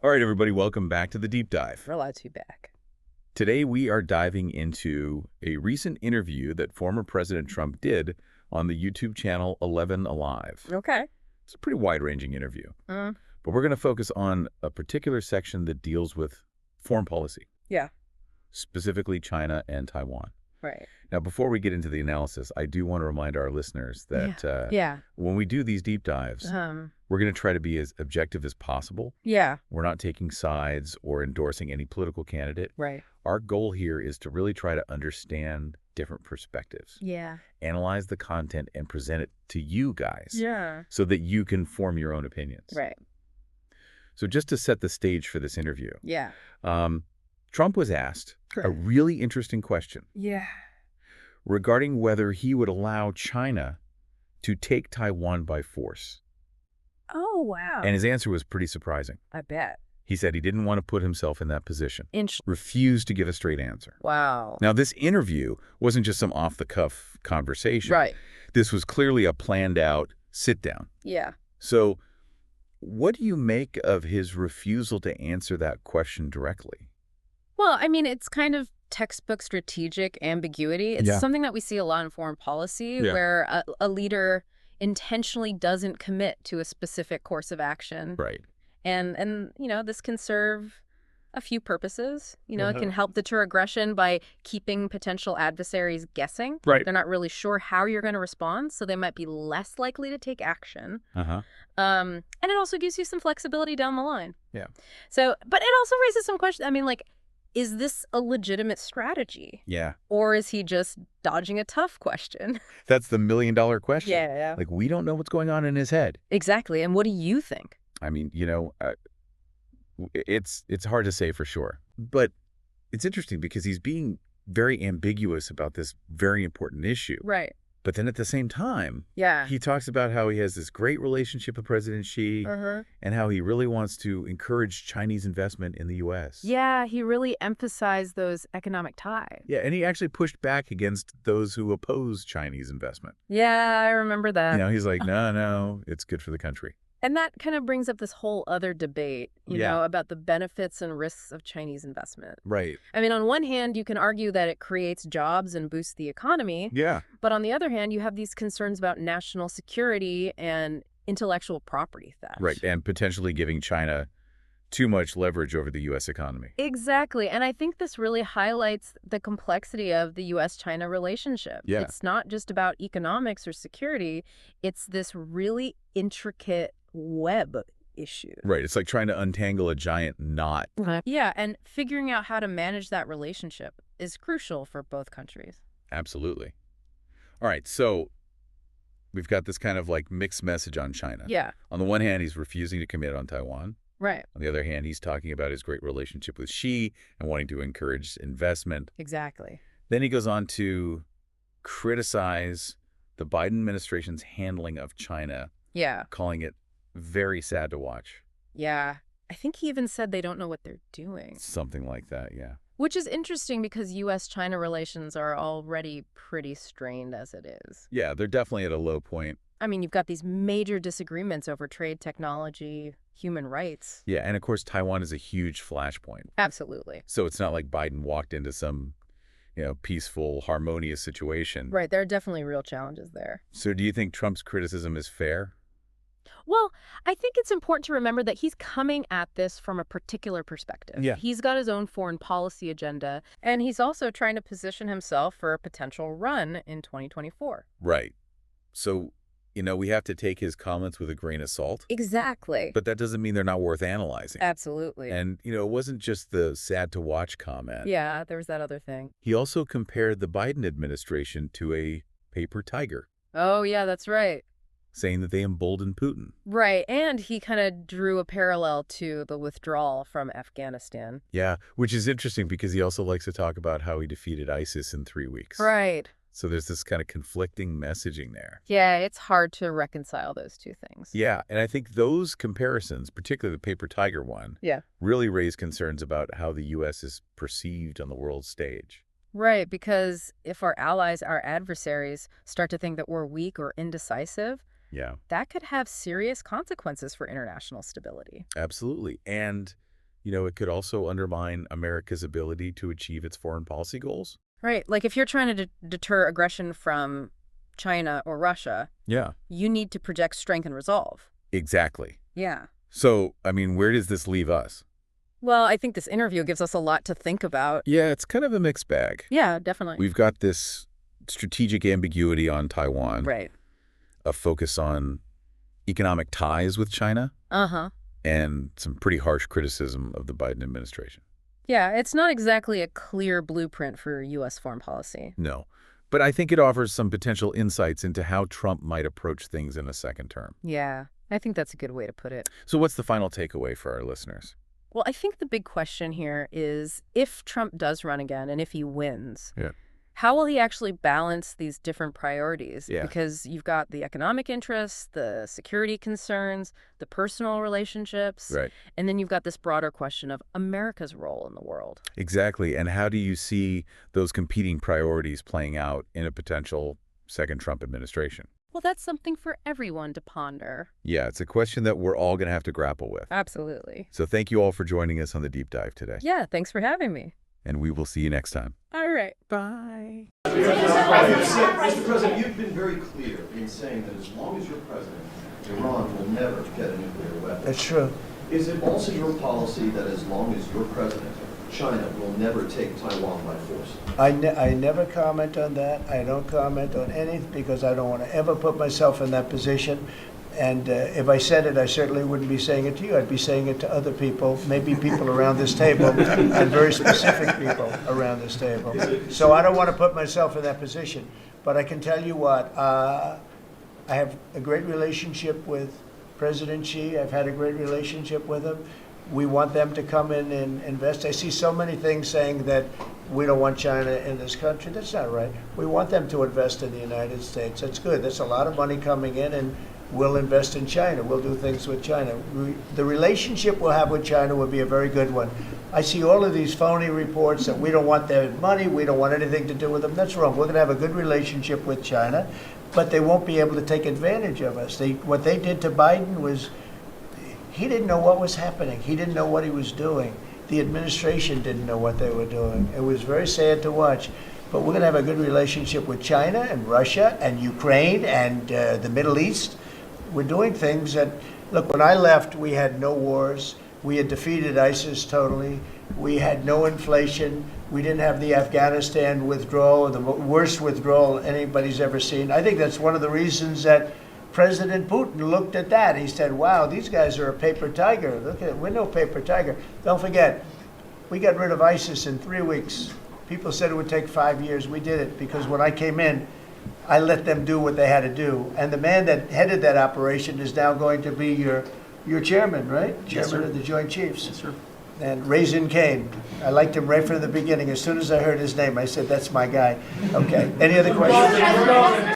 All right, everybody, welcome back to the Deep Dive. We're allowed to be back. Today, we are diving into a recent interview that former President Trump did on the YouTube channel 11 Alive. Okay. It's a pretty wide-ranging interview, Mm. but we're going to focus on a particular section that deals with foreign policy, Yeah. specifically China and Taiwan. Right. Now, before we get into the analysis, I do want to remind our listeners that Yeah. when we do these deep dives, we're going to try to be as objective as possible. Yeah. We're not taking sides or endorsing any political candidate. Right. Our goal here is to really try to understand different perspectives, Yeah. analyze the content, and present it to you guys Yeah. so that you can form your own opinions. Right. So just to set the stage for this interview, Yeah. Trump was asked a really interesting question Yeah. regarding whether he would allow China to take Taiwan by force. Oh, wow. And his answer was pretty surprising. I bet. He said he didn't want to put himself in that position, Inch. refused to give a straight answer. Wow. Now, this interview wasn't just some off-the-cuff conversation. Right. This was clearly a planned-out sit-down. Yeah. So what do you make of his refusal to answer that question directly? Well, I mean, it's kind of textbook strategic ambiguity. It's Yeah. something that we see a lot in foreign policy Yeah. where a leader intentionally doesn't commit to a specific course of action. Right. And this can serve a few purposes. It can help deter aggression by keeping potential adversaries guessing. Right. They're not really sure how you're going to respond, so they might be less likely to take action. Uh-huh. And it also gives you some flexibility down the line. Yeah. So, but it also raises some questions. I mean, like, is this a legitimate strategy? Yeah. Or is he just dodging a tough question? That's the million-dollar question. Yeah. Like, we don't know what's going on in his head. Exactly. And what do you think? I mean, it's hard to say for sure. But it's interesting because he's being very ambiguous about this very important issue. Right. But then at the same time, Yeah. he talks about how he has this great relationship with President Xi and how he really wants to encourage Chinese investment in the U.S. Yeah, he really emphasized those economic ties. Yeah, and he actually pushed back against those who oppose Chinese investment. Yeah, I remember that. He's like, no, it's good for the country. And that kind of brings up this whole other debate, you know, about the benefits and risks of Chinese investment. Right. I mean, on one hand, you can argue that it creates jobs and boosts the economy. Yeah. But on the other hand, you have these concerns about national security and intellectual property theft. Right, and potentially giving China too much leverage over the U.S. economy. Exactly. And I think this really highlights the complexity of the U.S.-China relationship. Yeah. It's not just about economics or security. It's this really intricate web issue. Right, it's like trying to untangle a giant knot. Yeah, and figuring out how to manage that relationship is crucial for both countries. Absolutely. All right, so we've got this kind of like mixed message on China. Yeah. On the one hand, he's refusing to commit on Taiwan. Right. On the other hand, he's talking about his great relationship with Xi and wanting to encourage investment. Exactly. Then he goes on to criticize the Biden administration's handling of China, Yeah. calling it very sad to watch. Yeah. I think he even said they don't know what they're doing. Something like that, yeah. Which is interesting because U.S.-China relations are already pretty strained as it is. Yeah, they're definitely at a low point. I mean, you've got these major disagreements over trade, technology, human rights. Yeah, and of course, Taiwan is a huge flashpoint. Absolutely. So it's not like Biden walked into some, peaceful, harmonious situation. Right. There are definitely real challenges there. So do you think Trump's criticism is fair? Well, I think it's important to remember that he's coming at this from a particular perspective. Yeah. He's got his own foreign policy agenda, and he's also trying to position himself for a potential run in 2024. Right. So, we have to take his comments with a grain of salt. Exactly. But that doesn't mean they're not worth analyzing. Absolutely. And, it wasn't just the sad to watch comment. Yeah, there was that other thing. He also compared the Biden administration to a paper tiger, Oh, yeah, that's right. saying that they emboldened Putin. Right, and he kind of drew a parallel to the withdrawal from Afghanistan. Yeah, which is interesting because he also likes to talk about how he defeated ISIS in 3 weeks. Right. So there's this kind of conflicting messaging there. Yeah, it's hard to reconcile those two things. Yeah, and I think those comparisons, particularly the paper tiger one, really raise concerns about how the U.S. is perceived on the world stage. Right, because if our allies, our adversaries, start to think that we're weak or indecisive, Yeah, that could have serious consequences for international stability. absolutely. And it could also undermine America's ability to achieve its foreign policy goals. Right. Like if you're trying to deter aggression from China or Russia, you need to project strength and resolve. Exactly. Yeah. So, where does this leave us? Well, I think this interview gives us a lot to think about. Yeah, it's kind of a mixed bag. Yeah, definitely. We've got this strategic ambiguity on Taiwan. Right. A focus on economic ties with China. Uh-huh. And some pretty harsh criticism of the Biden administration. Yeah, it's not exactly a clear blueprint for U.S. foreign policy. No, but I think it offers some potential insights into how Trump might approach things in a second term. Yeah, I think that's a good way to put it. So what's the final takeaway for our listeners? Well, I think the big question here is if Trump does run again and if he wins, how will he actually balance these different priorities? Yeah. Because you've got the economic interests, the security concerns, the personal relationships, and then you've got this broader question of America's role in the world. Exactly. And how do you see those competing priorities playing out in a potential second Trump administration? Well, that's something for everyone to ponder. Yeah, it's a question that we're all going to have to grapple with. Absolutely. So thank you all for joining us on the Deep Dive today. Yeah, thanks for having me. And we will see you next time. All right. Bye. Mr. President, you've been very clear in saying that as long as you're president, Iran will never get a nuclear weapon. That's true. Is it also your policy that as long as you're president, China will never take Taiwan by force? I never comment on that. I don't comment on anything because I don't want to ever put myself in that position. And if I said it, I certainly wouldn't be saying it to you. I'd be saying it to other people, maybe people around this table, and very specific people around this table. So I don't want to put myself in that position. But I can tell you what, I have a great relationship with President Xi. I've had a great relationship with him. We want them to come in and invest. I see so many things saying that we don't want China in this country. That's not right. We want them to invest in the United States. That's good. That's a lot of money coming in, and we'll invest in China. We'll do things with China. The relationship we'll have with China will be a very good one. I see all of these phony reports that we don't want their money, we don't want anything to do with them. That's wrong. We're going to have a good relationship with China, but they won't be able to take advantage of us. What they did to Biden was, he didn't know what was happening. He didn't know what he was doing. The administration didn't know what they were doing. It was very sad to watch. But we're going to have a good relationship with China and Russia and Ukraine and the Middle East. We're doing things that, look, when I left, we had no wars. We had defeated ISIS totally. We had no inflation. We didn't have the Afghanistan withdrawal, the worst withdrawal anybody's ever seen. I think that's one of the reasons that President Putin looked at that. He said, wow, these guys are a paper tiger. Look at it. We're no paper tiger. Don't forget, we got rid of ISIS in 3 weeks. People said it would take 5 years. We did it because when I came in, I let them do what they had to do. And the man that headed that operation is now going to be your chairman, right? Chairman of the Joint Chiefs. Yes, sir. And Raisin Kane. I liked him right from the beginning. As soon as I heard his name, I said, that's my guy. Okay. Any other questions?